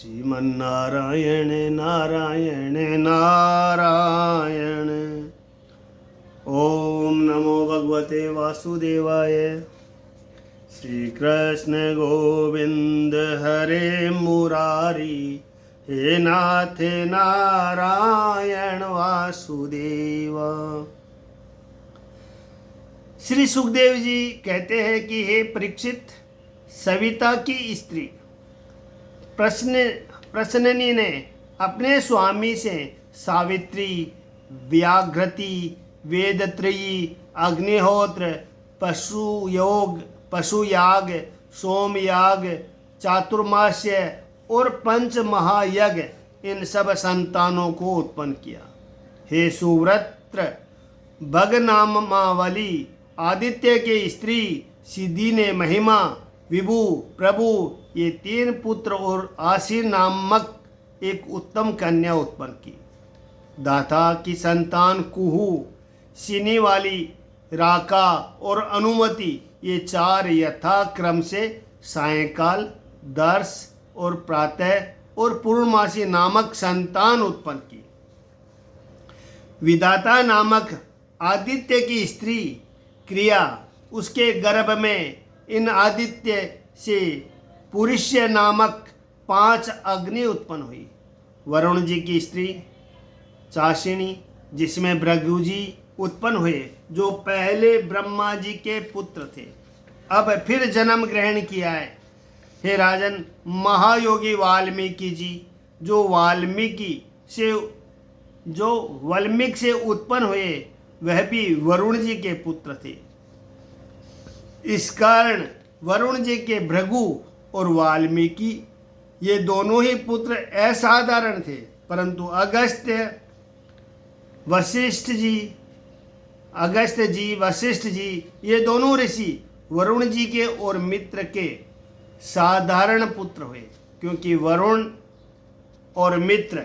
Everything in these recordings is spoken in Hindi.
श्रीमन्नारायण नारायण नारायण। ओम नमो भगवते वासुदेवाय। श्री कृष्ण गोविंद हरे मुरारी, हे नाथ नारायण वासुदेवा। श्री सुखदेव जी कहते हैं कि हे परीक्षित, सविता की स्त्री प्रसन्नी ने अपने स्वामी से सावित्री, व्याघ्रति, वेदत्रयी, अग्निहोत्र, पशुयाग, सोमयाग, चातुर्मास्य और पंच महायज्ञ इन सब संतानों को उत्पन्न किया। हे सुव्रत, भग नामावली आदित्य के स्त्री सिद्धि ने महिमा, विभु, प्रभु ये 3 पुत्र और आसीन नामक एक उत्तम कन्या उत्पन्न की। दाता की संतान कुहू, सिनी वाली, राका और अनुमति ये 4 यथाक्रम से सायंकाल, दर्श और प्रातः और पूर्णमासी नामक संतान उत्पन्न की। विधाता नामक आदित्य की स्त्री क्रिया, उसके गर्भ में इन आदित्य से पुरुष्य नामक 5 अग्नि उत्पन्न हुई। वरुण जी की स्त्री चाशिनी, जिसमें भृगु जी उत्पन्न हुए, जो पहले ब्रह्मा जी के पुत्र थे, अब फिर जन्म ग्रहण किया है। हे राजन, महायोगी वाल्मीकि जी, जो वाल्मीकि से उत्पन्न हुए, वह भी वरुण जी के पुत्र थे। इस कारण वरुण जी के भृगु और वाल्मीकि ये दोनों ही पुत्र असाधारण थे, परंतु अगस्त्य वशिष्ठ जी ये दोनों ऋषि वरुण जी के और मित्र के साधारण पुत्र हुए, क्योंकि वरुण और मित्र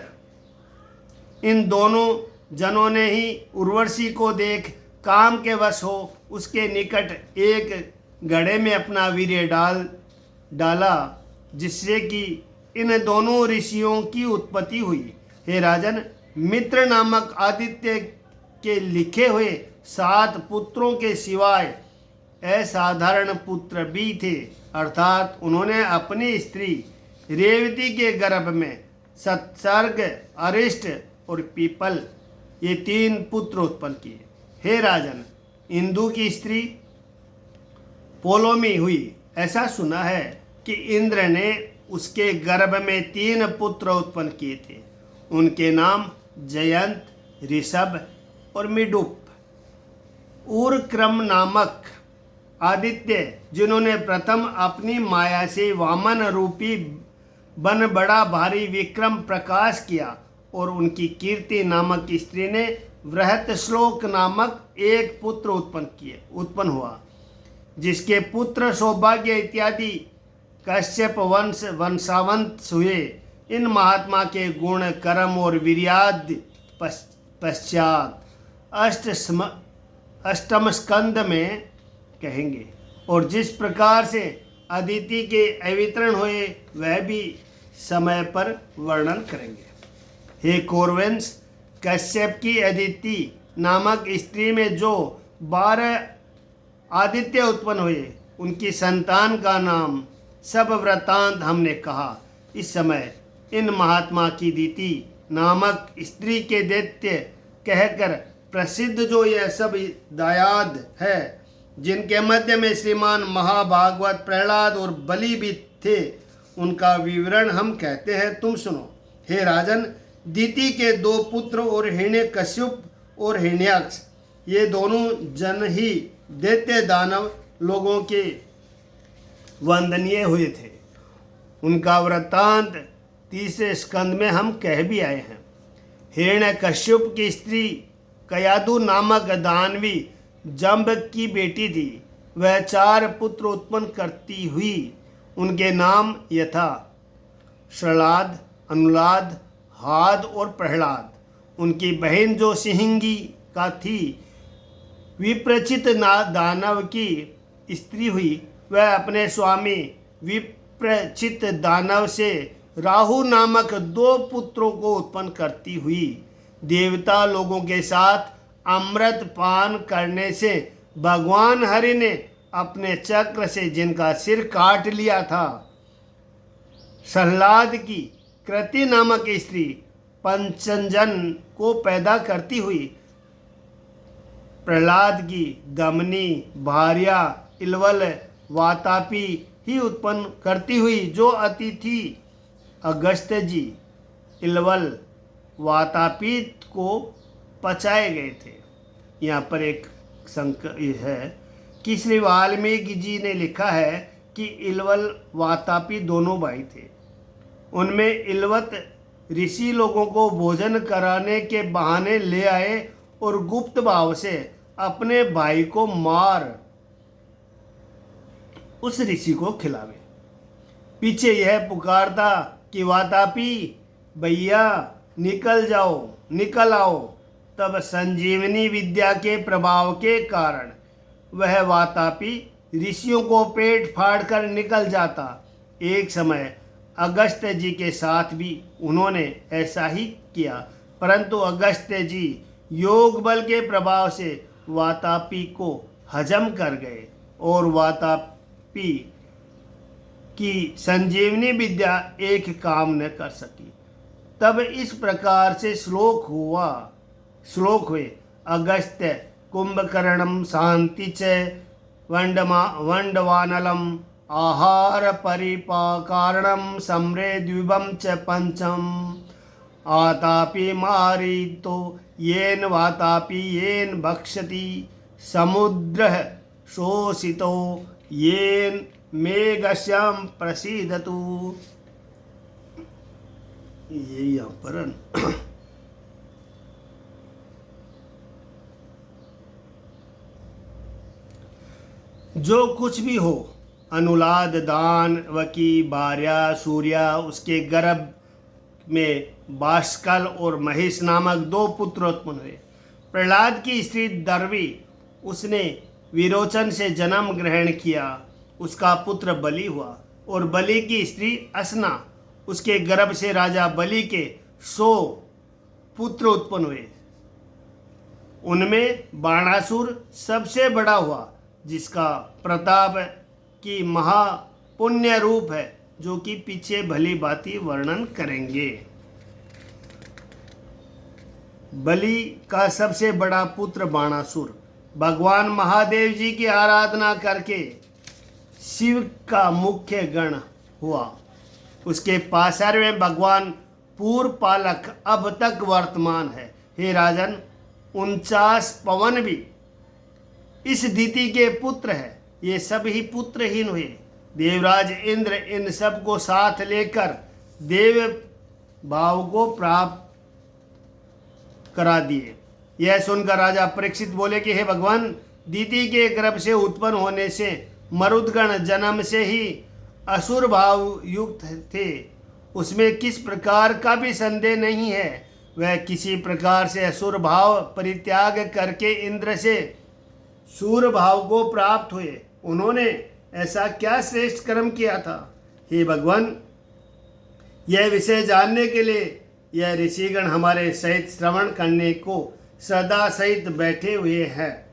इन दोनों जनों ने ही उर्वशी को देख काम के वश हो उसके निकट एक घड़े में अपना वीर्य डाला, जिससे कि इन दोनों ऋषियों की उत्पत्ति हुई। हे राजन, मित्र नामक आदित्य के लिखे हुए 7 पुत्रों के सिवाय असाधारण पुत्र भी थे, अर्थात उन्होंने अपनी स्त्री रेवती के गर्भ में सत्सर्ग, अरिष्ट और पीपल ये 3 पुत्र उत्पन्न किए। हे राजन, इंदु की स्त्री पोलोमी हुई। ऐसा सुना है कि इंद्र ने उसके गर्भ में 3 पुत्र उत्पन्न किए थे। उनके नाम जयंत, ऋषभ और मिडुप। उर्क्रम नामक आदित्य, जिन्होंने प्रथम अपनी माया से वामन रूपी बन बड़ा भारी विक्रम प्रकाश किया, और उनकी कीर्ति नामक स्त्री ने वृहत श्लोक नामक एक पुत्र उत्पन्न हुआ, जिसके पुत्र सौभाग्य इत्यादि कश्यप वंशावंत हुए। इन महात्मा के गुण, कर्म और वीर्यादि पश्चात अष्टम स्कंद में कहेंगे, और जिस प्रकार से अदिति के अवतरण हुए वह भी समय पर वर्णन करेंगे। हे कौरवंश, कश्यप की अदिति नामक स्त्री में जो 12 आदित्य उत्पन्न हुए, उनकी संतान का नाम सब वृतांत हमने कहा। इस समय इन महात्मा की दीति नामक स्त्री के दैत्य कहकर प्रसिद्ध जो यह सब दायाद है, जिनके मध्य में श्रीमान महाभागवत, प्रहलाद और बलि भी थे, उनका विवरण हम कहते हैं, तुम सुनो। हे राजन, दीति के 2 पुत्र और हिरण्यकश्यप और हिरण्याक्ष ये दोनों जन ही दैत्य दानव लोगों के वंदनीय हुए थे। उनका वृत्तांत 3 स्कंद में हम कह भी आए हैं। हिरण्यकश्यप की स्त्री कयादु नामक दानवी जंब की बेटी थी। वह 4 पुत्र उत्पन्न करती हुई। उनके नाम यथा श्रलाद, अनुलाद, हाद और प्रहलाद। उनकी बहन जो सिंहिंगी का थी, विप्रचित दानव की स्त्री हुई। वह अपने स्वामी विप्रचित दानव से राहु नामक 2 पुत्रों को उत्पन्न करती हुई देवता लोगों के साथ अमृत पान करने से भगवान हरि ने अपने चक्र से जिनका सिर काट लिया था, प्रहलाद की कृति नामक स्त्री पंचजन को पैदा करती हुई प्रहलाद की दमनी भार्या इलवल वातापी ही उत्पन्न करती हुई जो अतिथि अगस्त्य जी इलवल वातापी को पचाए गए थे। यहाँ पर एक है कि श्री वाल्मीकि जी ने लिखा है कि इलवल वातापी दोनों भाई थे। उनमें इलवत ऋषि लोगों को भोजन कराने के बहाने ले आए और गुप्त भाव से अपने भाई को मार उस ऋषि को खिलावे। पीछे यह पुकारता कि वातापी भैया निकल जाओ, निकल आओ। तब संजीवनी विद्या के प्रभाव के कारण वह वातापी ऋषियों को पेट फाड़ कर निकल जाता। एक समय अगस्त्य जी के साथ भी उन्होंने ऐसा ही किया, परंतु अगस्त्य जी योग बल के प्रभाव से वातापी को हजम कर गए और वातापी की संजीवनी विद्या एक काम न कर सकी। तब इस प्रकार से श्लोक हुए अगस्त्य कुंभकर्णम शांति च वंडवानलम आहार परिपाकारणम सम्रे द्विबम च पंचम आतापि मारितो येन वातापि येन भक्षति समुद्र शोषितो येन मेघश्याम प्रसीदतु। ये यहाँ पर जो कुछ भी हो, अनुलाद दान वकी भार्या सूर्या, उसके गर्भ में बाष्कल और महिष नामक 2 पुत्र उत्पन्न हुए। प्रहलाद की स्त्री दर्वी, उसने विरोचन से जन्म ग्रहण किया, उसका पुत्र बलि हुआ। और बलि की स्त्री असना, उसके गर्भ से राजा बलि के 100 पुत्र उत्पन्न हुए। उनमें बाणासुर सबसे बड़ा हुआ, जिसका प्रताप की महापुण्य रूप है, जो कि पीछे भली भांति वर्णन करेंगे। बलि का सबसे बड़ा पुत्र बाणासुर भगवान महादेव जी की आराधना करके शिव का मुख्य गण हुआ। उसके पासर में भगवान पूर्व पालक अब तक वर्तमान है। हे राजन, 49 पवन भी इस दिति के पुत्र है। ये सब ही पुत्रहीन हुए। देवराज इंद्र इन सब को साथ लेकर देव भाव को प्राप्त करा दिए। यह सुनकर राजा परीक्षित बोले कि हे भगवान, दिति के गर्भ से उत्पन्न होने से मरुदगण जन्म से ही असुर भाव युक्त थे, उसमें किस प्रकार का भी संदेह नहीं है। वह किसी प्रकार से असुर भाव परित्याग करके इंद्र से सूर भाव को प्राप्त हुए। उन्होंने ऐसा क्या श्रेष्ठ कर्म किया था? हे भगवान, यह विषय जानने के लिए यह ऋषिगण हमारे सहित श्रवण करने को सदा सहित बैठे हुए हैं।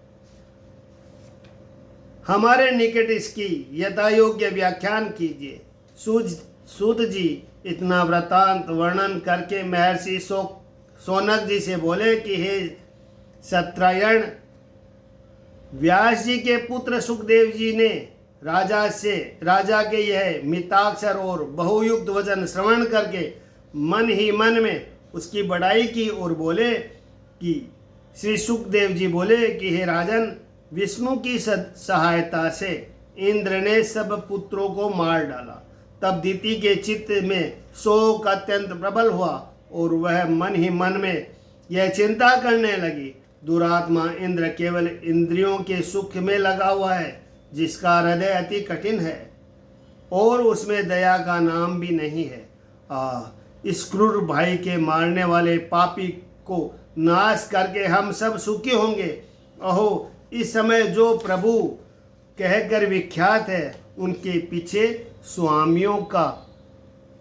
हमारे निकट इसकी यथायोग्य व्याख्यान कीजिए। सूत जी इतना वृतांत वर्णन करके महर्षि शौनक जी से बोले कि हे सत्रायण, व्यास जी के पुत्र सुखदेव जी ने राजा के यह मिताक्षर और बहुयुक्त वचन श्रवण करके मन ही मन में उसकी बड़ाई की और बोले कि श्री सुखदेव जी बोले कि हे राजन, विष्णु की सहायता से इंद्र ने सब पुत्रों को मार डाला। तब दिति के चित्त में शोक अत्यंत प्रबल हुआ और वह मन ही मन में यह चिंता करने लगी, दुरात्मा इंद्र केवल इंद्रियों के सुख में लगा हुआ है, जिसका हृदय अति कठिन है और उसमें दया का नाम भी नहीं है। इस क्रूर भाई के मारने वाले पापी को नाश करके हम सब सुखी होंगे। अहो, इस समय जो प्रभु कहकर विख्यात है, उनके पीछे स्वामियों का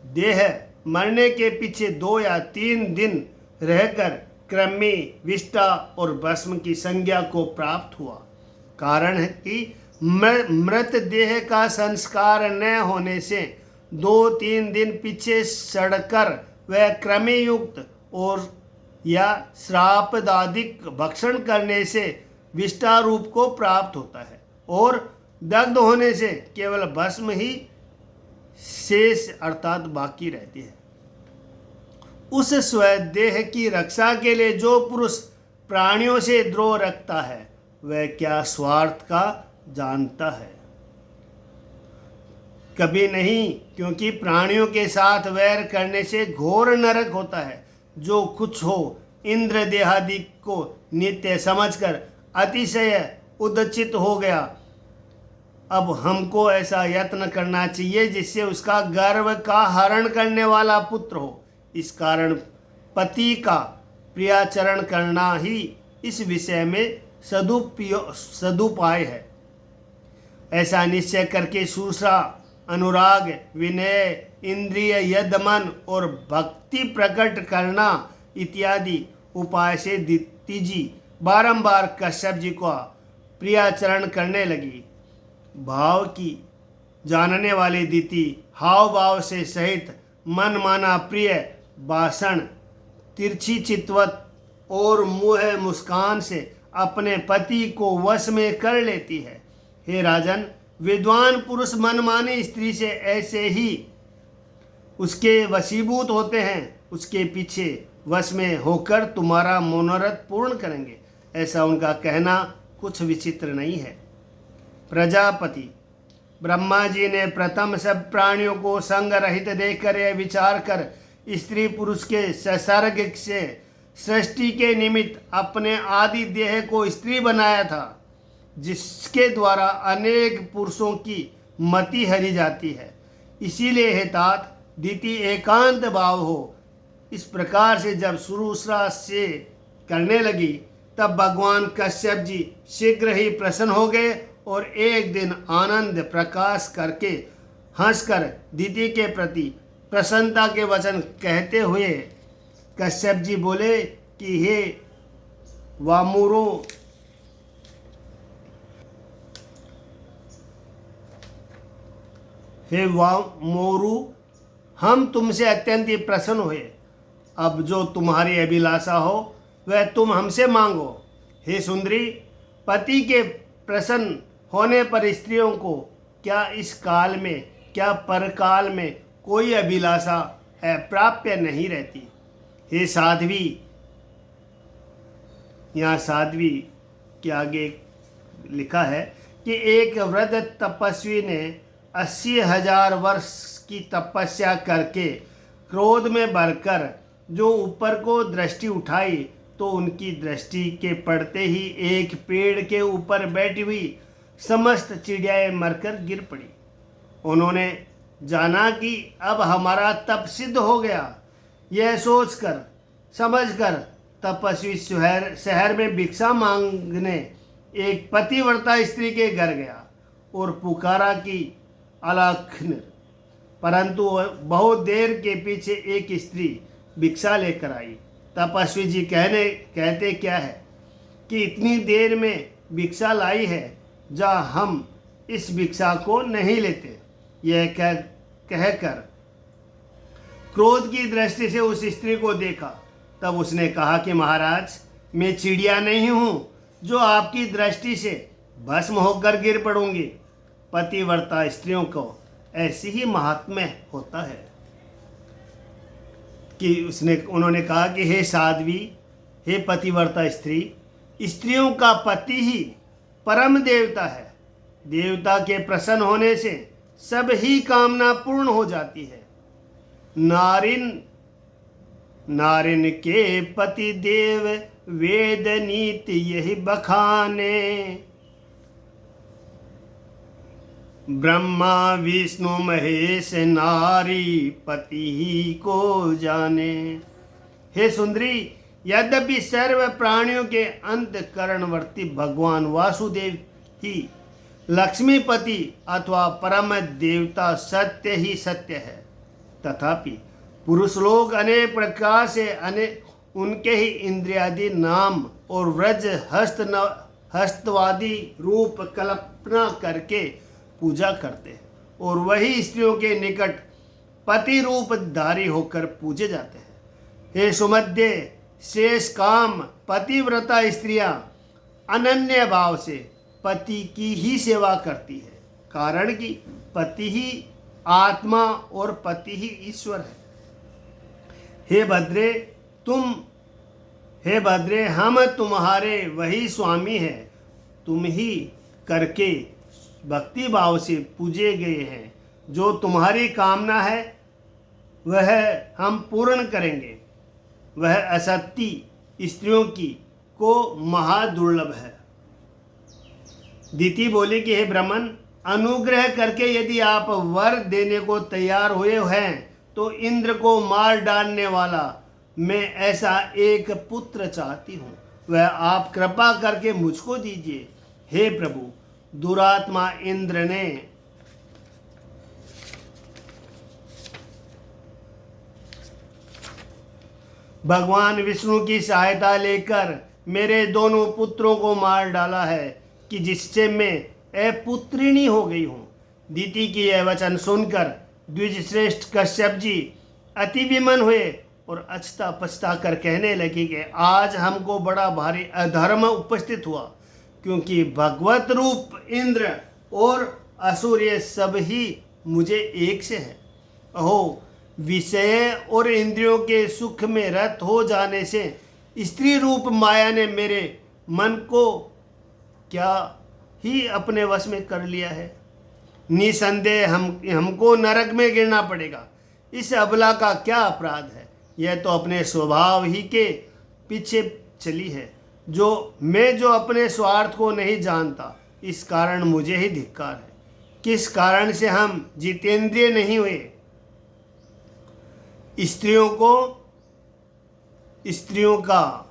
देह मरने के पीछे 2 या 3 दिन रहकर क्रमी, विष्टा और भस्म की संज्ञा को प्राप्त हुआ। कारण है कि मृत देह का संस्कार न होने से 2-3 दिन पीछे सड़कर वह क्रमी युक्त और या श्रापदादिक भक्षण करने से विष्टा रूप को प्राप्त होता है और दग्ध होने से केवल भस्म ही शेष अर्थात बाकी रहती है। उस स्वदेह की रक्षा के लिए जो पुरुष प्राणियों से द्रोह रखता है वह क्या स्वार्थ का जानता है? कभी नहीं, क्योंकि प्राणियों के साथ वैर करने से घोर नरक होता है। जो कुछ हो इंद्र देहादि को नित्य समझकर अतिशय उदचित हो गया। अब हमको ऐसा यत्न करना चाहिए जिससे उसका गर्व का हरण करने वाला पुत्र हो। इस कारण पति का प्रियाचरण करना ही इस विषय में सदुपाय है। ऐसा निश्चय करके सूसा, अनुराग, विनय, इंद्रिय यदमन और भक्ति प्रकट करना इत्यादि उपाय से दीति जी बारंबार कश्यप जी को प्रियाचरण करने लगी। भाव की जानने वाली दीति हाव भाव से सहित मन माना प्रिय भाषण, तिरछी चितवत और मुँह मुस्कान से अपने पति को वश में कर लेती है। हे राजन, विद्वान पुरुष मनमानी स्त्री से ऐसे ही उसके वशीभूत होते हैं, उसके पीछे वश में होकर तुम्हारा मनोरथ पूर्ण करेंगे। ऐसा उनका कहना कुछ विचित्र नहीं है। प्रजापति ब्रह्मा जी ने प्रथम सब प्राणियों को संग रहित देखकर यह विचार कर स्त्री पुरुष के संसर्ग से सृष्टि के निमित्त अपने आदि देह को स्त्री बनाया था, जिसके द्वारा अनेक पुरुषों की मति हरी जाती है। इसीलिए हे तात, दीति एकांत भाव हो। इस प्रकार से जब शुरू से करने लगी तब भगवान कश्यप जी शीघ्र ही प्रसन्न हो गए और एक दिन आनंद प्रकाश करके हंसकर दीति के प्रति प्रसन्नता के वचन कहते हुए कश्यप जी बोले कि हे वामुरो, हे वामोरु, हम तुमसे अत्यंत ही प्रसन्न हुए। अब जो तुम्हारी अभिलाषा हो वह तुम हमसे मांगो। हे सुंदरी, पति के प्रसन्न होने पर स्त्रियों को क्या इस काल में क्या परकाल में कोई अभिलाषा अप्राप्य नहीं रहती। हे साध्वी, यहाँ साध्वी के आगे लिखा है कि एक वृद्ध तपस्वी ने 80,000 वर्ष की तपस्या करके क्रोध में भरकर जो ऊपर को दृष्टि उठाई तो उनकी दृष्टि के पड़ते ही एक पेड़ के ऊपर बैठी हुई समस्त चिड़ियाएं मरकर गिर पड़ी। उन्होंने जाना कि अब हमारा तप सिद्ध हो गया। यह सोचकर समझकर तपस्वी शहर में भिक्षा मांगने एक पतिव्रता स्त्री के घर गया और पुकारा कि अलखन, परंतु बहुत देर के पीछे एक स्त्री भिक्षा लेकर आई। तपस्वी जी कहते क्या है कि इतनी देर में भिक्षा लाई है, जा हम इस भिक्षा को नहीं लेते। यह कहकर क्रोध की दृष्टि से उस स्त्री को देखा। तब उसने कहा कि महाराज, मैं चिड़िया नहीं हूँ जो आपकी दृष्टि से भस्म होकर गिर पड़ूंगी। पतिव्रता स्त्रियों को ऐसी ही महात्म्य होता है कि उन्होंने कहा कि हे साध्वी, हे पतिव्रता स्त्री, स्त्रियों का पति ही परम देवता है। देवता के प्रसन्न होने से सब ही कामना पूर्ण हो जाती है। नारिन के पति देव वेद नीति यही बखाने। ब्रह्मा विष्णु महेश नारी पति ही को जाने। हे सुंदरी, यद्यपि सर्व प्राणियों के अंतःकरणवर्ती भगवान वासुदेव ही लक्ष्मीपति अथवा परम देवता सत्य ही सत्य है, तथापि पुरुष लोग अनेक प्रकार से उनके ही इंद्रियादि नाम और व्रज हस्तवादी रूप कल्पना करके पूजा करते हैं, और वही स्त्रियों के निकट पति रूप धारी होकर पूजे जाते हैं। हे सुमध्य, शेष काम पतिव्रता स्त्रियां अनन्य भाव से पति की ही सेवा करती है, कारण कि पति ही आत्मा और पति ही ईश्वर है। हे भद्रे, हम तुम्हारे वही स्वामी हैं, तुम ही करके भक्ति भाव से पूजे गए हैं। जो तुम्हारी कामना है वह हम पूर्ण करेंगे। वह असत्य स्त्रियों की को महादुर्लभ है। दीति बोली कि हे ब्राह्मण, अनुग्रह करके यदि आप वर देने को तैयार हुए हैं तो इंद्र को मार डालने वाला मैं ऐसा एक पुत्र चाहती हूँ, वह आप कृपा करके मुझको दीजिए। हे प्रभु, दुरात्मा इंद्र ने भगवान विष्णु की सहायता लेकर मेरे दोनों पुत्रों को मार डाला है कि जिससे मैं अपुत्रिणी हो गई हूँ। दीति की यह वचन सुनकर द्विजश्रेष्ठ कश्यप जी अति विमन हुए और अछता पछता कर कहने लगे कि आज हमको बड़ा भारी अधर्म उपस्थित हुआ, क्योंकि भगवत रूप इंद्र और असुर ये सब ही मुझे एक से है। अहो, विषय और इंद्रियों के सुख में रत हो जाने से स्त्री रूप माया ने मेरे मन को क्या ही अपने वश में कर लिया है। निसंदेह हमको नरक में गिरना पड़ेगा। इस अबला का क्या अपराध है? यह तो अपने स्वभाव ही के पीछे चली है। जो अपने स्वार्थ को नहीं जानता, इस कारण मुझे ही धिक्कार है। किस कारण से हम जितेंद्रिय नहीं हुए? स्त्रियों का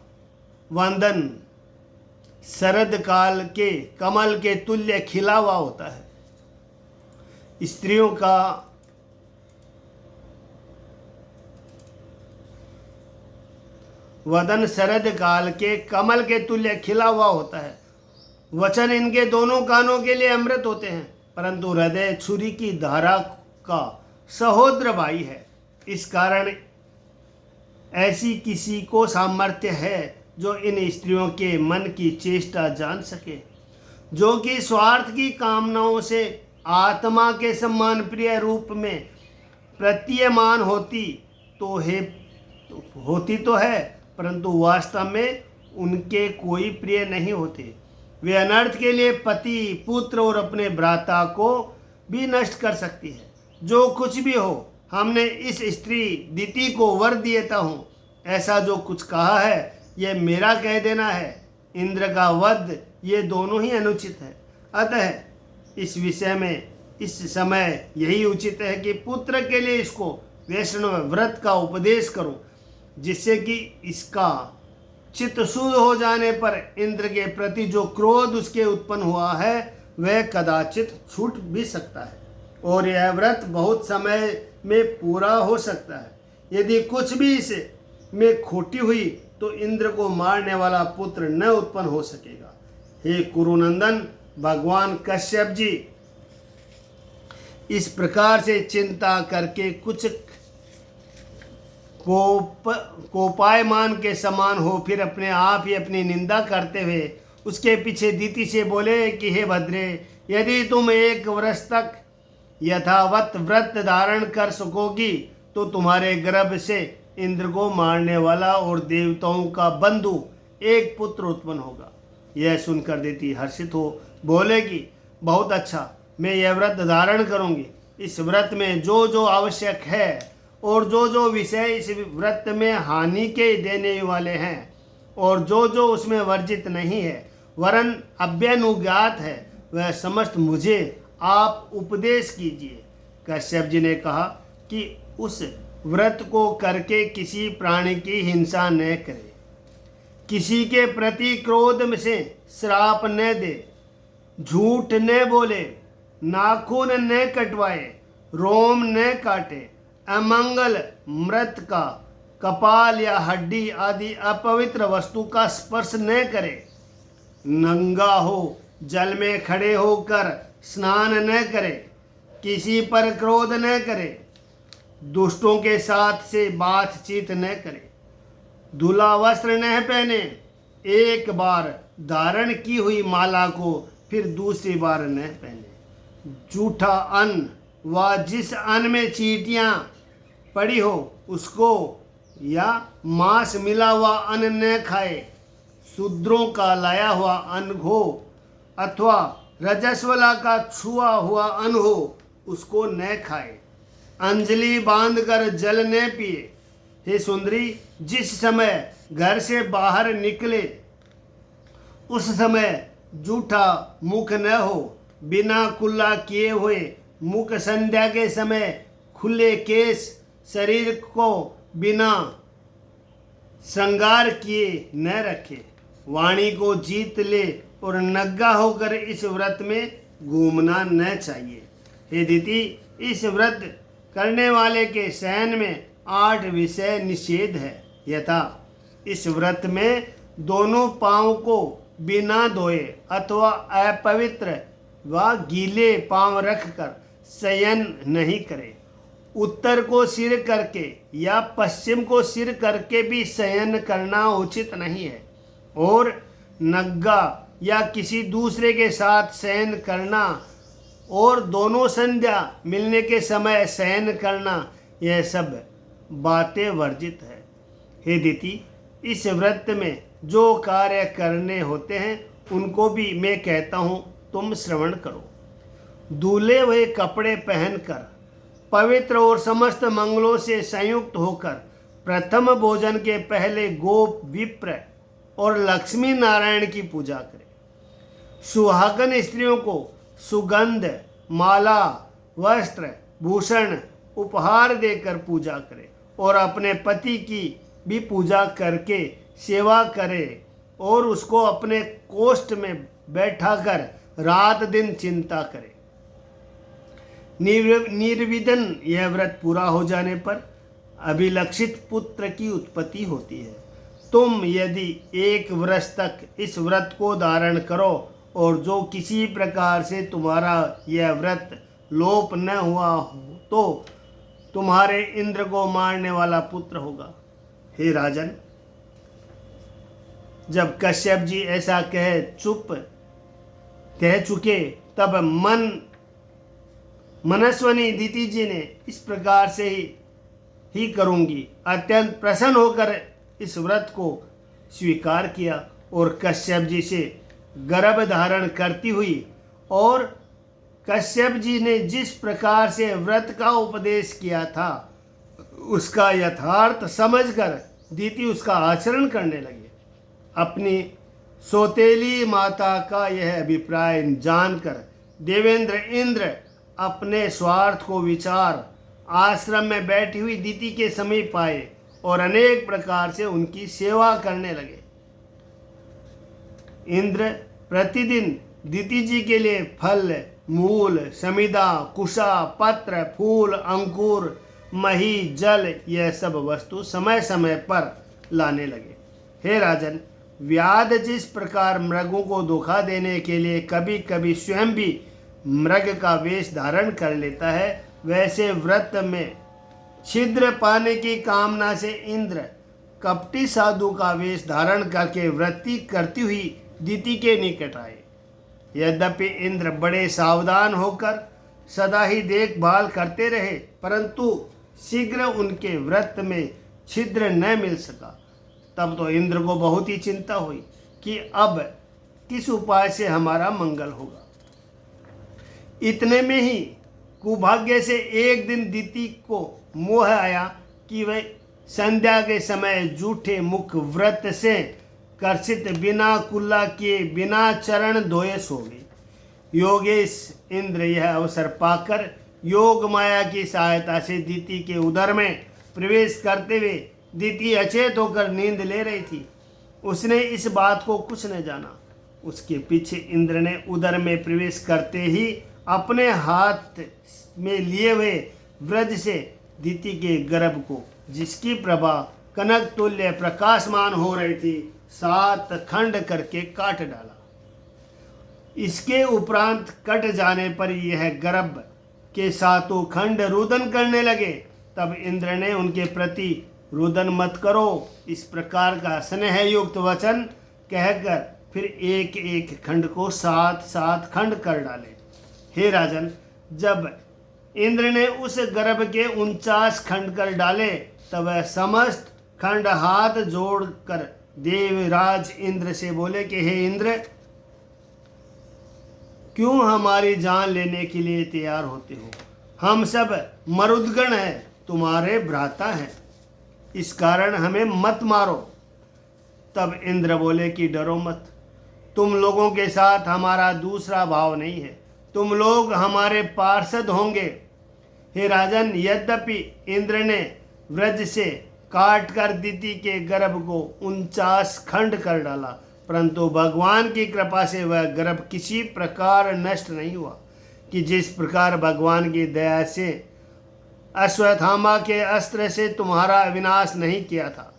वंदन शरद काल के कमल के तुल्य खिला हुआ होता है। स्त्रियों का वदन शरद काल के कमल के तुल्य खिला हुआ होता है। वचन इनके दोनों कानों के लिए अमृत होते हैं, परंतु हृदय छुरी की धारा का सहोदर भाई है। इस कारण ऐसी किसी को सामर्थ्य है जो इन स्त्रियों के मन की चेष्टा जान सके, जो कि स्वार्थ की कामनाओं से आत्मा के सम्मान प्रिय रूप में प्रतीयमान होती तो है, परंतु वास्तव में उनके कोई प्रिय नहीं होते। वे अनर्थ के लिए पति, पुत्र और अपने भ्राता को भी नष्ट कर सकती है। जो कुछ भी हो, हमने इस स्त्री दीति को वर देता हूँ, ऐसा जो कुछ कहा है यह मेरा कह देना है। इंद्र का वध ये दोनों ही अनुचित है। अतः इस विषय में इस समय यही उचित है कि पुत्र के लिए इसको वैष्णव व्रत का उपदेश करूं, जिससे कि इसका चित्त शुद्ध हो जाने पर इंद्र के प्रति जो क्रोध उसके उत्पन्न हुआ है वह कदाचित छूट भी सकता है, और यह व्रत बहुत समय में पूरा हो सकता है। यदि कुछ भी इसे में खोटी हुई तो इंद्र को मारने वाला पुत्र न उत्पन्न हो सकेगा। हे कुरुनंदन, भगवान कश्यप जी इस प्रकार से चिंता करके कुछ कोपायमान के समान हो फिर अपने आप ही अपनी निंदा करते हुए उसके पीछे दीति से बोले कि हे भद्रे, यदि तुम 1 वर्ष तक यथावत व्रत धारण कर सकोगी तो तुम्हारे गर्भ से इंद्र को मारने वाला और देवताओं का बंधु एक पुत्र उत्पन्न होगा। यह सुनकर दीति हर्षित हो बोलेगी, बहुत अच्छा, मैं यह व्रत धारण करूंगी। इस व्रत में जो जो आवश्यक है और जो जो विषय इस व्रत में हानि के देने वाले हैं और जो जो उसमें वर्जित नहीं है वरन अभ्यनुज्ञात है, वह समस्त मुझे आप उपदेश कीजिए। कश्यप जी ने कहा कि उस व्रत को करके किसी प्राणी की हिंसा न करे, किसी के प्रति क्रोध में से श्राप न दे, झूठ न बोले, नाखून न कटवाए, रोम न काटे, अमंगल, मृत का कपाल या हड्डी आदि अपवित्र वस्तु का स्पर्श न करे। नंगा हो, जल में खड़े होकर स्नान न करे, किसी पर क्रोध न करे, दुष्टों के साथ से बातचीत न करे, धुला वस्त्र न पहने, एक बार धारण की हुई माला को फिर दूसरी बार न पहने, झूठा अन्न व जिस अन्न में चींटियां पड़ी हो उसको या मांस मिला हुआ अन्न न खाए, शूद्रों का लाया हुआ अन्न हो अथवा रजस्वला का छुआ हुआ अन्न हो उसको न खाए, अंजलि बांधकर जल न पिए। हे सुंदरी, जिस समय घर से बाहर निकले उस समय जूठा मुख न हो, बिना कुल्ला किए हुए मुख संध्या के समय खुले केस, शरीर को बिना श्रृंगार किए न रखे, वाणी को जीत ले और नग्गा होकर इस व्रत में घूमना न चाहिए। हे दीति, इस व्रत करने वाले के शयन में 8 विषय निषेध है। यथा इस व्रत में दोनों पांव को बिना धोए अथवा अपवित्र व गीले पांव रखकर शयन नहीं करे, उत्तर को सिर करके या पश्चिम को सिर करके भी शयन करना उचित नहीं है, और नग्गा या किसी दूसरे के साथ शयन करना और दोनों संध्या मिलने के समय शयन करना, यह सब बातें वर्जित है। हे दीति, इस व्रत में जो कार्य करने होते हैं उनको भी मैं कहता हूँ, तुम श्रवण करो। धुले हुए कपड़े पहनकर पवित्र और समस्त मंगलों से संयुक्त होकर प्रथम भोजन के पहले गोप, विप्र और लक्ष्मी नारायण की पूजा करें। सुहागन स्त्रियों को सुगंध, माला, वस्त्र, भूषण उपहार देकर पूजा करें और अपने पति की भी पूजा करके सेवा करे और उसको अपने कोष्ठ में बैठाकर रात दिन चिंता करे। निर्विघ्न यह व्रत पूरा हो जाने पर अभिलक्षित पुत्र की उत्पत्ति होती है। तुम यदि 1 वर्ष तक इस व्रत को धारण करो और जो किसी प्रकार से तुम्हारा यह व्रत लोप न हुआ हो तो तुम्हारे इंद्र को मारने वाला पुत्र होगा। हे राजन, जब कश्यप जी ऐसा कह चुके तब मनस्वनी दीति जी ने इस प्रकार से ही करूंगी अत्यंत प्रसन्न होकर इस व्रत को स्वीकार किया और कश्यप जी से गर्भ धारण करती हुई, और कश्यप जी ने जिस प्रकार से व्रत का उपदेश किया था उसका यथार्थ समझकर दीति उसका आचरण करने लगे। अपनी सौतेली माता का यह अभिप्राय जानकर देवेंद्र इंद्र अपने स्वार्थ को विचार आश्रम में बैठी हुई दीति के समीप आए और अनेक प्रकार से उनकी सेवा करने लगे। इंद्र प्रतिदिन दीति जी के लिए फल, मूल, समिधा, कुशा, पत्र, फूल, अंकुर, मही, जल यह सब वस्तु समय समय पर लाने लगे। हे राजन, व्याध जिस प्रकार मृगों को धोखा देने के लिए कभी कभी स्वयं भी मृग का वेश धारण कर लेता है, वैसे व्रत में छिद्र पाने की कामना से इंद्र कपटी साधु का वेश धारण करके व्रती करती हुई दीति के निकट आए। यद्यपि इंद्र बड़े सावधान होकर सदा ही देखभाल करते रहे, परंतु शीघ्र उनके व्रत में छिद्र न मिल सका। तब तो इंद्र को बहुत ही चिंता हुई कि अब किस उपाय से हमारा मंगल होगा। इतने में ही कुभाग्य से एक दिन दीति को मोह आया कि वह संध्या के समय जूठे मुख व्रत से कर्षित बिना कुल्ला किए बिना चरण धोए सो गई। योगेश इंद्र यह अवसर पाकर योग माया की सहायता से दीति के उदर में प्रवेश करते हुए दीति अचेत होकर नींद ले रही थी। उसने इस बात को कुछ न जाना। उसके पीछे इंद्र ने उदर में प्रवेश करते ही अपने हाथ में लिए हुए व्रज से दीति के गर्भ को, जिसकी प्रभा कनक तुल्य प्रकाशमान हो रही थी, 7 खंड करके काट डाला। इसके उपरांत कट जाने पर यह गर्भ के 7 खंड रुदन करने लगे। तब इंद्र ने उनके प्रति रुदन मत करो, इस प्रकार का स्नेह युक्त वचन कहकर फिर एक एक खंड को 7 खंड कर डाले। हे राजन, जब इंद्र ने उस गर्भ के 49 खंड कर डाले, तब वह समस्त खंड हाथ जोड़कर देवराज इंद्र से बोले कि हे इंद्र, क्यों हमारी जान लेने के लिए तैयार होते हो? हम सब मरुदगण हैं, तुम्हारे भ्राता हैं, इस कारण हमें मत मारो। तब इंद्र बोले कि डरो मत, तुम लोगों के साथ हमारा दूसरा भाव नहीं है, तुम लोग हमारे पार्षद होंगे। हे राजन, यद्यपि इंद्र ने व्रज से काट कर दीति के गर्भ को 49 खंड कर डाला, परंतु भगवान की कृपा से वह गर्भ किसी प्रकार नष्ट नहीं हुआ, कि जिस प्रकार भगवान की दया से अश्वत्थामा के अस्त्र से तुम्हारा विनाश नहीं किया था।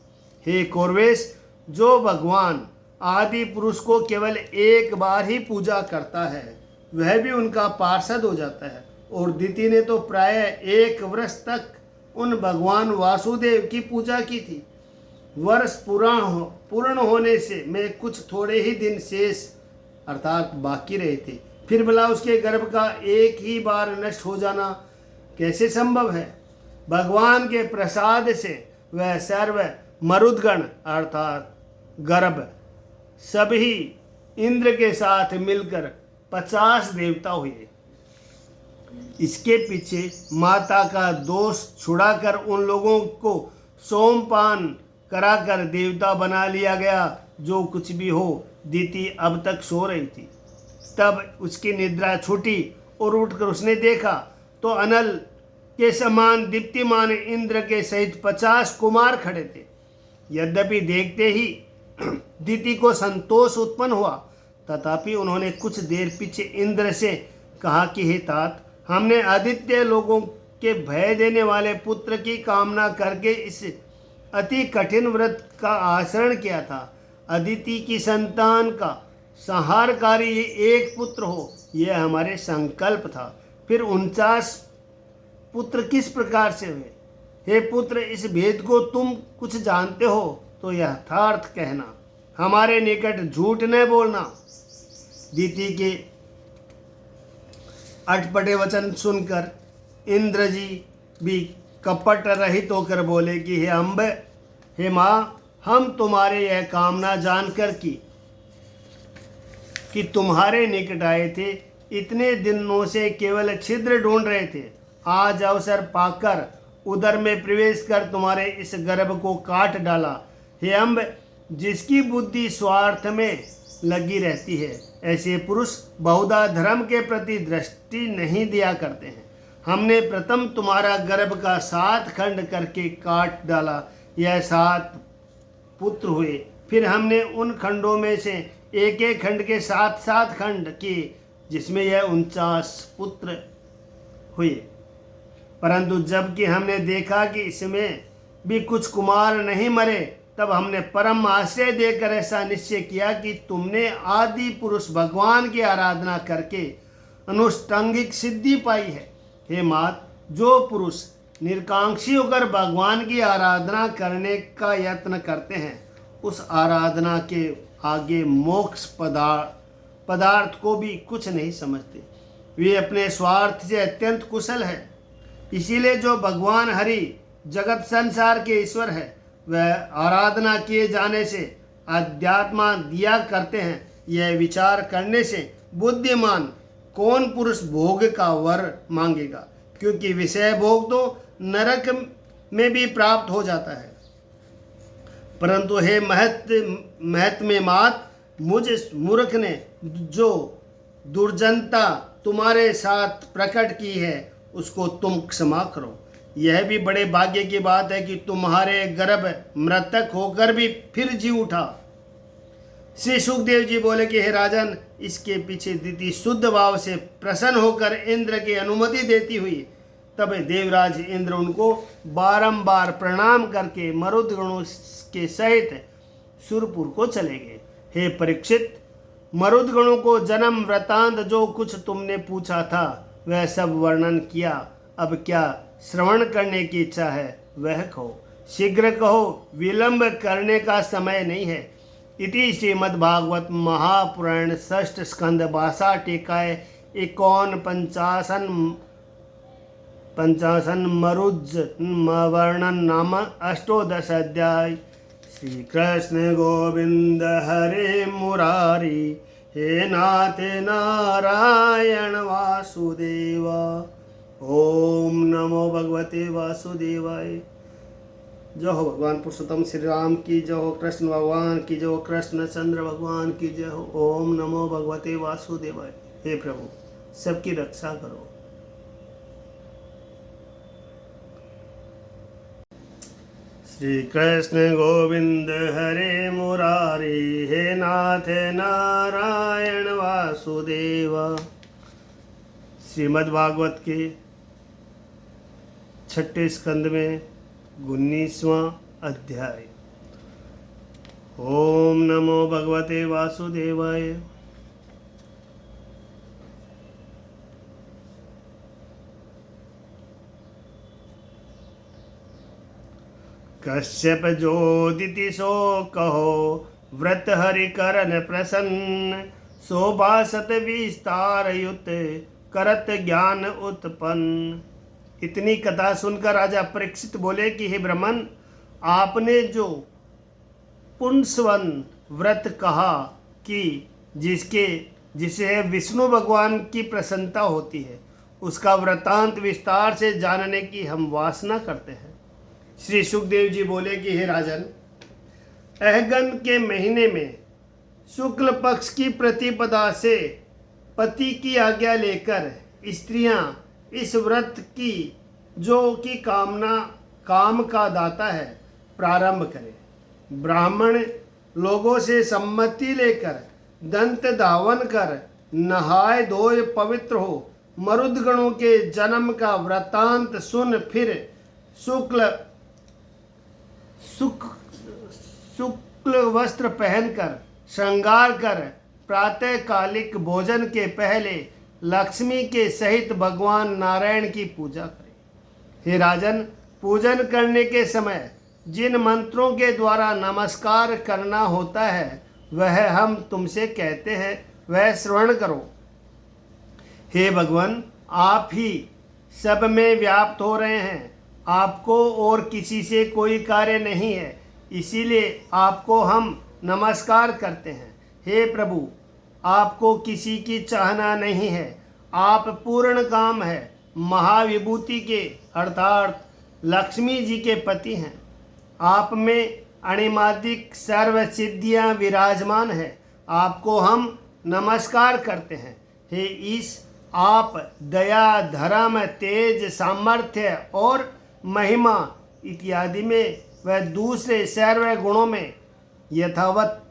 हे कौरवेश, जो भगवान आदि पुरुष को केवल एक बार ही पूजा करता है, वह भी उनका पार्षद हो जाता है। और दीति ने तो प्राय 1 वर्ष तक उन भगवान वासुदेव की पूजा की थी। वर्ष पूर्ण होने से में कुछ थोड़े ही दिन शेष अर्थात बाकी रहे थे, फिर भला उसके गर्भ का एक ही बार नष्ट हो जाना कैसे संभव है? भगवान के प्रसाद से वह सर्व मरुदगण अर्थात गर्भ सभी इंद्र के साथ मिलकर 50 देवता हुए। इसके पीछे माता का दोष छुड़ाकर उन लोगों को सोमपान कराकर देवता बना लिया गया। जो कुछ भी हो, दीति अब तक सो रही थी। तब उसकी निद्रा छूटी और उठकर उसने देखा तो अनल के समान दीप्तिमान इंद्र के सहित 50 कुमार खड़े थे। यद्यपि देखते ही दीति को संतोष उत्पन्न हुआ, तथापि उन्होंने कुछ देर पीछे इंद्र से कहा कि हे तात, हमने आदित्य लोगों के भय देने वाले पुत्र की कामना करके इस अति कठिन व्रत का आचरण किया था। अदिति की संतान का संहारकारी एक पुत्र हो, यह हमारे संकल्प था। फिर 49 पुत्र किस प्रकार से हुए? हे पुत्र, इस भेद को तुम कुछ जानते हो तो यथार्थ कहना, हमारे निकट झूठ न बोलना। दीति के अटपटे वचन सुनकर इंद्र जी भी कपट रहित होकर बोले कि हे अम्ब, हे माँ, हम तुम्हारे यह कामना जानकर कि तुम्हारे निकट आए थे, इतने दिनों से केवल छिद्र ढूंढ रहे थे। आज अवसर पाकर उदर में प्रवेश कर तुम्हारे इस गर्भ को काट डाला। हे अम्ब, जिसकी बुद्धि स्वार्थ में लगी रहती है, ऐसे पुरुष बहुधा धर्म के प्रति दृष्टि नहीं दिया करते हैं। हमने प्रथम तुम्हारा गर्भ का 7 खंड करके काट डाला, यह 7 पुत्र हुए। फिर हमने उन खंडों में से एक एक खंड के 7 खंड किए, जिसमें यह 49 पुत्र हुए। परंतु जबकि हमने देखा कि इसमें भी कुछ कुमार नहीं मरे, तब हमने परम आश्रय देकर ऐसा निश्चय किया कि तुमने आदि पुरुष भगवान की आराधना करके अनुष्ठांगिक सिद्धि पाई है। हे मात, जो पुरुष निरकांक्षी होकर भगवान की आराधना करने का यत्न करते हैं, उस आराधना के आगे मोक्ष पदार्थ को भी कुछ नहीं समझते। वे अपने स्वार्थ से अत्यंत कुशल है। इसीलिए जो भगवान हरि जगत संसार के ईश्वर है, वह आराधना किए जाने से अध्यात्मा दिया करते हैं। यह विचार करने से बुद्धिमान कौन पुरुष भोग का वर मांगेगा, क्योंकि विषय भोग तो नरक में भी प्राप्त हो जाता है। परंतु हे महत्म मात, मुझ मूर्ख ने जो दुर्जनता तुम्हारे साथ प्रकट की है, उसको तुम क्षमा करो। यह भी बड़े भाग्य की बात है कि तुम्हारे गर्भ मृतक होकर भी फिर जी उठा। श्री सुखदेव जी बोले कि हे राजन, इसके पीछे दीति शुद्ध भाव से प्रसन्न होकर इंद्र की अनुमति देती हुई तब देवराज इंद्र उनको बारंबार प्रणाम करके मरुद गणों के सहित सुरपुर को चले गए। हे परीक्षित, मरुद गणों को जन्म वृतांत जो कुछ तुमने पूछा था वह सब वर्णन किया। अब क्या श्रवण करने की इच्छा है वह कहो, शीघ्र कहो, विलंब करने का समय नहीं है। इति श्रीमद्भागवत महापुराण षष्ठ स्कंद 62 टीकाय 55 मरुज वर्णन नाम अष्टोदश अध्याय। श्री कृष्ण गोविंद हरे मुरारी, हे नाथ नारायण वासुदेवा। ओम नमो भगवते वासुदेवाय। जय हो भगवान पुरुषोत्तम श्री राम की जय हो, कृष्ण भगवान की जय हो, कृष्ण चंद्र भगवान की जय हो। ओम नमो भगवते वासुदेवाय। हे प्रभु, सबकी रक्षा करो। श्री कृष्ण गोविंद हरे मुरारी, हे नाथ नारायण वासुदेवा। श्रीमद्भागवत के छठे स्कंद में 19वां अध्याय। ओम नमो भगवते वासुदेवाय। कश्यप जोदिति सो कहो, व्रत हरि करन प्रसन्न, शोभासत विस्तार युत करत ज्ञान उत्पन्न। इतनी कथा सुनकर राजा परीक्षित बोले कि हे ब्राह्मण, आपने जो पुंसवन व्रत कहा कि जिसे विष्णु भगवान की प्रसन्नता होती है, उसका वृतांत विस्तार से जानने की हम वासना करते हैं। श्री सुखदेव जी बोले कि हे राजन, अहगन के महीने में शुक्ल पक्ष की प्रतिपदा से पति की आज्ञा लेकर स्त्रियां इस व्रत की, जो कि काम का दाता है, प्रारंभ करें। ब्राह्मण लोगों से सम्मति लेकर दंत धावन कर नहाय धोए पवित्र हो, मरुदगणों के जन्म का वृतांत सुन फिर शुक्ल वस्त्र पहनकर श्रृंगार कर प्रातःकालिक भोजन के पहले लक्ष्मी के सहित भगवान नारायण की पूजा करें। हे राजन, पूजन करने के समय जिन मंत्रों के द्वारा नमस्कार करना होता है वह हम तुमसे कहते हैं, वह श्रवण करो। हे भगवान, आप ही सब में व्याप्त हो रहे हैं, आपको और किसी से कोई कार्य नहीं है, इसीलिए आपको हम नमस्कार करते हैं। हे प्रभु, आपको किसी की चाहना नहीं है, आप पूर्ण काम है, महाविभूति के अर्थात लक्ष्मी जी के पति हैं। आप में अणिमादिक सर्व सिद्धियाँ विराजमान है, आपको हम नमस्कार करते हैं। हे ईश, आप दया, धर्म, तेज, सामर्थ्य और महिमा इत्यादि में वह दूसरे सर्व गुणों में यथावत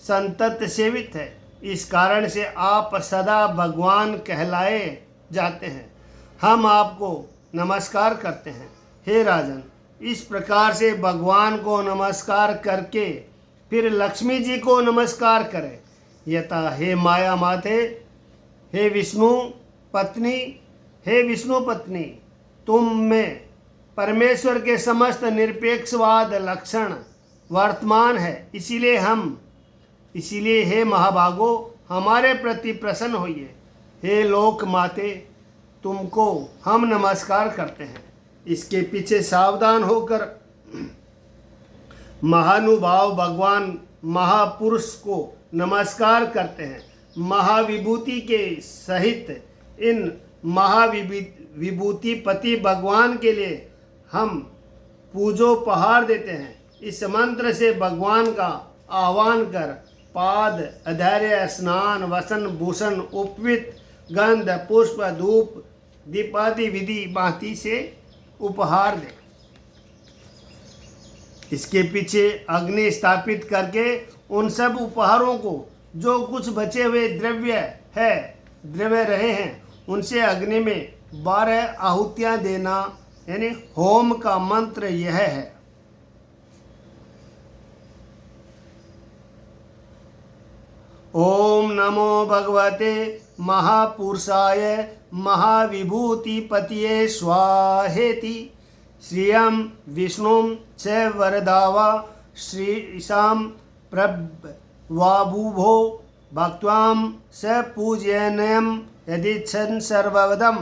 संतत सेवित है। इस कारण से आप सदा भगवान कहलाए जाते हैं। हम आपको नमस्कार करते हैं। हे राजन, इस प्रकार से भगवान को नमस्कार करके फिर लक्ष्मी जी को नमस्कार करें। यथा हे माया माते, हे विष्णु पत्नी, तुम में परमेश्वर के समस्त निरपेक्षवाद लक्षण वर्तमान है, इसीलिए हे महाभागो, हमारे प्रति प्रसन्न होइए। हे लोक माते, तुमको हम नमस्कार करते हैं। इसके पीछे सावधान होकर महानुभाव भगवान महापुरुष को नमस्कार करते हैं। महाविभूति के सहित इन महाविभूति पति भगवान के लिए हम पूजोपहार देते हैं। इस मंत्र से भगवान का आह्वान कर पाद, अधैर्य, स्नान, वसन, भूषण, उपवित, गंध, पुष्प, धूप, दीपादि विधि भांति से उपहार दे। इसके पीछे अग्नि स्थापित करके उन सब उपहारों को, जो कुछ बचे हुए द्रव्य रहे हैं, उनसे अग्नि में 12 आहुतियाँ देना, यानी होम का मंत्र यह है। ओम नमो भगवते महापुरुषाय महाविभूतिपतये स्वाहेति श्रियं विष्णुं च वरदावा श्रीशां प्रभवाबुभो भक्त्वां स पूजयनयं यदिच्छन् सर्ववदम्।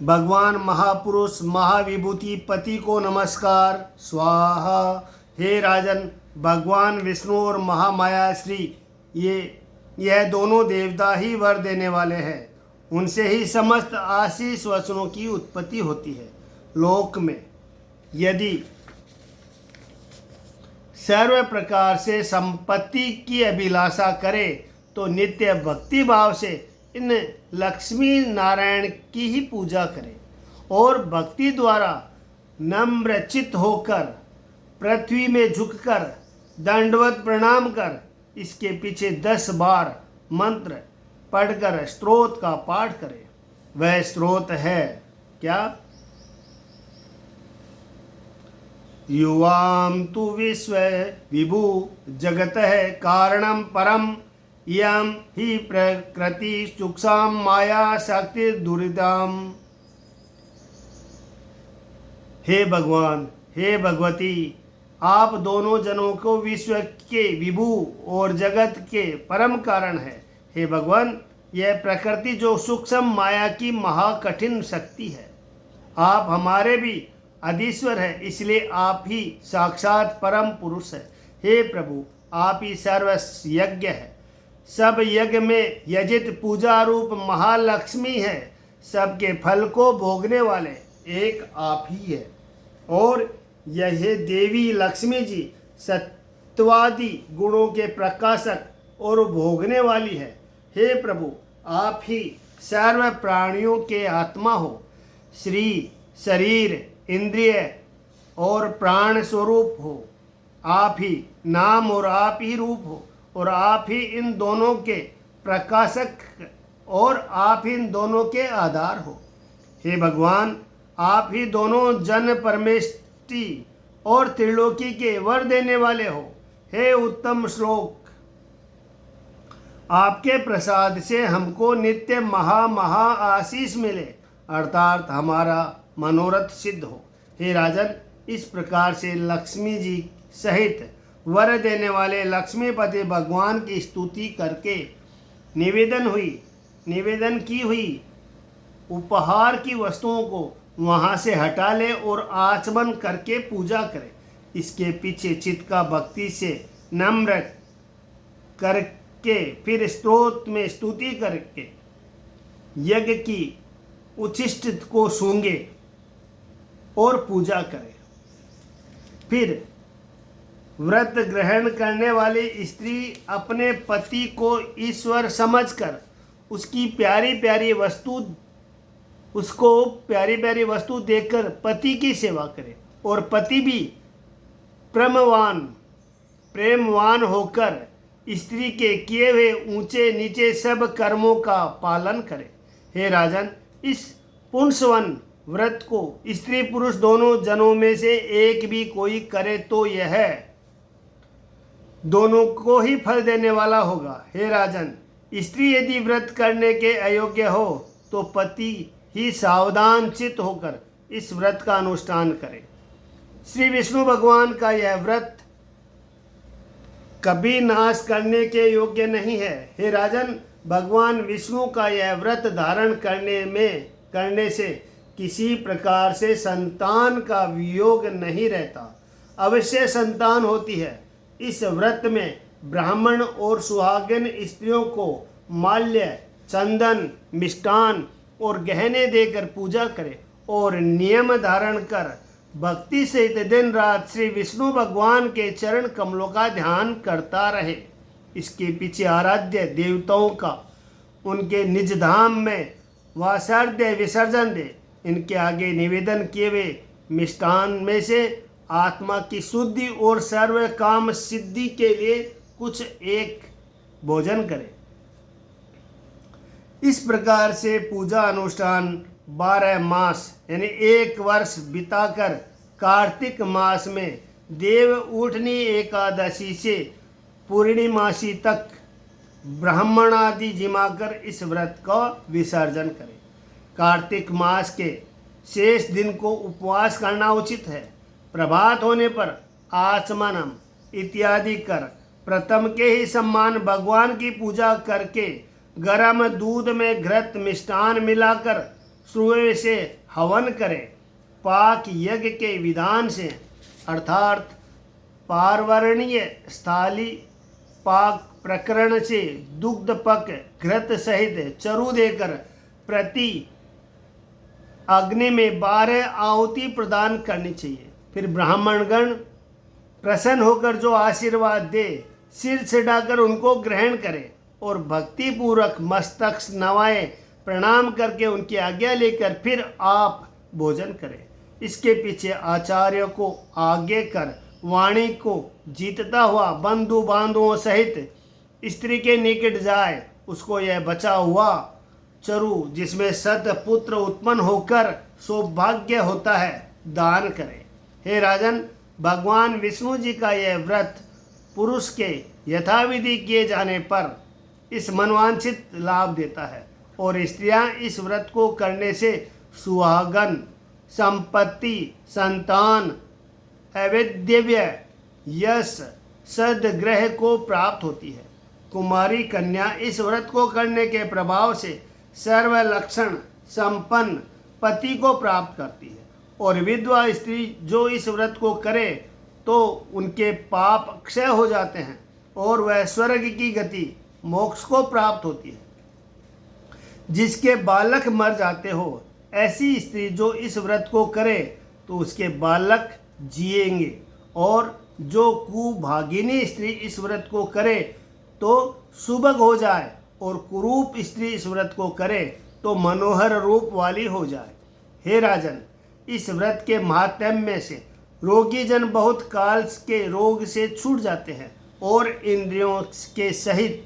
भगवान महापुरुष महाविभूतिपति को नमस्कार। स्वाहा। हे राजन, भगवान विष्णु और महामाया श्री यह दोनों देवता ही वर देने वाले हैं। उनसे ही समस्त आशीष वचनों की उत्पत्ति होती है। लोक में यदि सर्व प्रकार से संपत्ति की अभिलाषा करे तो नित्य भक्ति भाव से इन लक्ष्मी नारायण की ही पूजा करे और भक्ति द्वारा नम्रचित होकर पृथ्वी में झुककर दंडवत प्रणाम कर इसके पीछे 10 बार मंत्र पढ़कर स्तोत्र का पाठ करे। वह स्तोत्र है क्या? युवाम तु विश्व विभु जगतः कारणम परम यम ही प्रकृति सुक्षाम माया शक्ति दुरिदाम। हे भगवान, हे भगवती, आप दोनों जनों को विश्व के विभु और जगत के परम कारण है। हे भगवान, यह प्रकृति जो सूक्ष्म माया की महाकठिन शक्ति है। आप हमारे भी अधीश्वर है, इसलिए आप ही साक्षात परम पुरुष है। हे प्रभु, आप ही सर्व यज्ञ है। सब यज्ञ में यजित पूजा रूप महालक्ष्मी है। सबके फल को भोगने वाले एक आप ही है और यह देवी लक्ष्मी जी सत्वादि गुणों के प्रकाशक और भोगने वाली है। हे प्रभु, आप ही सर्व प्राणियों के आत्मा हो। श्री शरीर, इंद्रिय और प्राण स्वरूप हो। आप ही नाम और आप ही रूप हो और आप ही इन दोनों के प्रकाशक और आप ही इन दोनों के आधार हो। हे भगवान, आप ही दोनों जन परमेष्टि और त्रिलोकी के वर देने वाले हो। हे उत्तम श्लोक, आपके प्रसाद से हमको नित्य महा आशीष मिले, अर्थात हमारा मनोरथ सिद्ध हो। हे राजन, इस प्रकार से लक्ष्मी जी सहित वर देने वाले लक्ष्मीपति भगवान की स्तुति करके निवेदन की हुई उपहार की वस्तुओं को वहाँ से हटा ले और आचमन करके पूजा करे। इसके पीछे चित्त का भक्ति से नम्र करके फिर स्तोत्र में स्तुति करके यज्ञ की उच्छिष्ट को सूंघे और पूजा करे। फिर व्रत ग्रहण करने वाली स्त्री अपने पति को ईश्वर समझकर उसको प्यारी प्यारी वस्तु देकर पति की सेवा करे और पति भी प्रेमवान होकर स्त्री के किए हुए ऊंचे नीचे सब कर्मों का पालन करे। हे राजन, इस पुंसवन व्रत को स्त्री पुरुष दोनों जनों में से एक भी कोई करे तो यह दोनों को ही फल देने वाला होगा। हे राजन, स्त्री यदि व्रत करने के अयोग्य हो तो पति ही सावधान चित्त होकर इस व्रत का अनुष्ठान करे। श्री विष्णु भगवान का यह व्रत कभी नाश करने के योग्य नहीं है। हे राजन, भगवान विष्णु का यह व्रत धारण करने से किसी प्रकार से संतान का वियोग नहीं रहता, अवश्य संतान होती है। इस व्रत में ब्राह्मण और सुहागिन स्त्रियों को माल्य, चंदन, मिष्टान और गहने देकर पूजा करे और नियम धारण कर भक्ति सहित दिन रात श्री विष्णु भगवान के चरण कमलों का ध्यान करता रहे। इसके पीछे आराध्य देवताओं का उनके निज धाम में वासर्ध्य विसर्जन दे। इनके आगे निवेदन किए हुए मिष्टान में से आत्मा की शुद्धि और सर्व काम सिद्धि के लिए कुछ एक भोजन करे। इस प्रकार से पूजा अनुष्ठान 12 मास यानी 1 वर्ष बिताकर कार्तिक मास में देव उठनी एकादशी से पूर्णिमासी तक ब्राह्मण आदि जिमाकर इस व्रत का विसर्जन करें। कार्तिक मास के शेष दिन को उपवास करना उचित है। प्रभात होने पर आचमनम इत्यादि कर प्रथम के ही सम्मान भगवान की पूजा करके गर्म दूध में घृत मिष्टान मिलाकर सूर्य से हवन करें। पाक यज्ञ के विधान से अर्थात पारवर्णीय स्थाली पाक प्रकरण से दुग्ध पक घृत सहित चरु देकर प्रति अग्नि में 12 आहुति प्रदान करनी चाहिए। फिर ब्राह्मणगण प्रसन्न होकर जो आशीर्वाद दे सिर छिड़ाकर उनको ग्रहण करें और भक्ति पूर्वक मस्तक नवाएं प्रणाम करके उनकी आज्ञा लेकर फिर आप भोजन करें। इसके पीछे आचार्य को आगे कर वाणी को जीतता हुआ बंधु बांधुओं सहित स्त्री के निकट जाए, उसको यह बचा हुआ चरु जिसमें सत पुत्र उत्पन्न होकर सौभाग्य होता है दान करें। हे राजन, भगवान विष्णु जी का यह व्रत पुरुष के यथाविधि किए जाने पर इस मनवांछित लाभ देता है और स्त्रियां इस व्रत को करने से सुहागन, संपत्ति, संतान, अवैधव्य, यश, सद्ग्रह को प्राप्त होती है। कुमारी कन्या इस व्रत को करने के प्रभाव से सर्व लक्षण संपन्न पति को प्राप्त करती है और विधवा स्त्री जो इस व्रत को करे तो उनके पाप क्षय हो जाते हैं और वह स्वर्ग की गति मोक्ष को प्राप्त होती है। जिसके बालक मर जाते हो ऐसी स्त्री जो इस व्रत को करे तो उसके बालक जिएंगे और जो कुभागिनी स्त्री इस व्रत को करे तो सुभग हो जाए और कुरूप स्त्री इस व्रत को करे तो मनोहर रूप वाली हो जाए। हे राजन, इस व्रत के महात्म्य से रोगी जन बहुत काल के रोग से छूट जाते हैं और इंद्रियों के सहित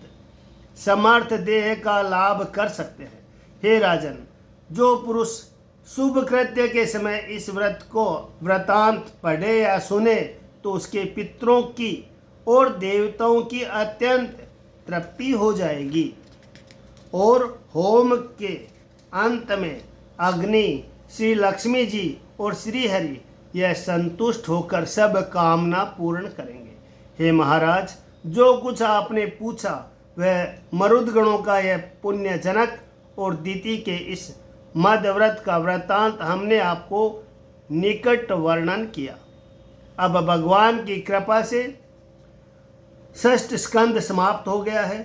समर्थ देह का लाभ कर सकते हैं। हे राजन, जो पुरुष शुभ कृत्य के समय इस व्रत को व्रतांत पढ़े या सुने तो उसके पितरों की और देवताओं की अत्यंत तृप्ति हो जाएगी और होम के अंत में अग्नि, श्री लक्ष्मी जी और श्री हरि यह संतुष्ट होकर सब कामना पूर्ण करेंगे। हे महाराज, जो कुछ आपने पूछा वह मरुदगणों का यह पुण्यजनक और दीति के इस मध्य व्रत का वृत्तांत हमने आपको निकट वर्णन किया। अब भगवान की कृपा से षष्ठ स्कंद समाप्त हो गया है।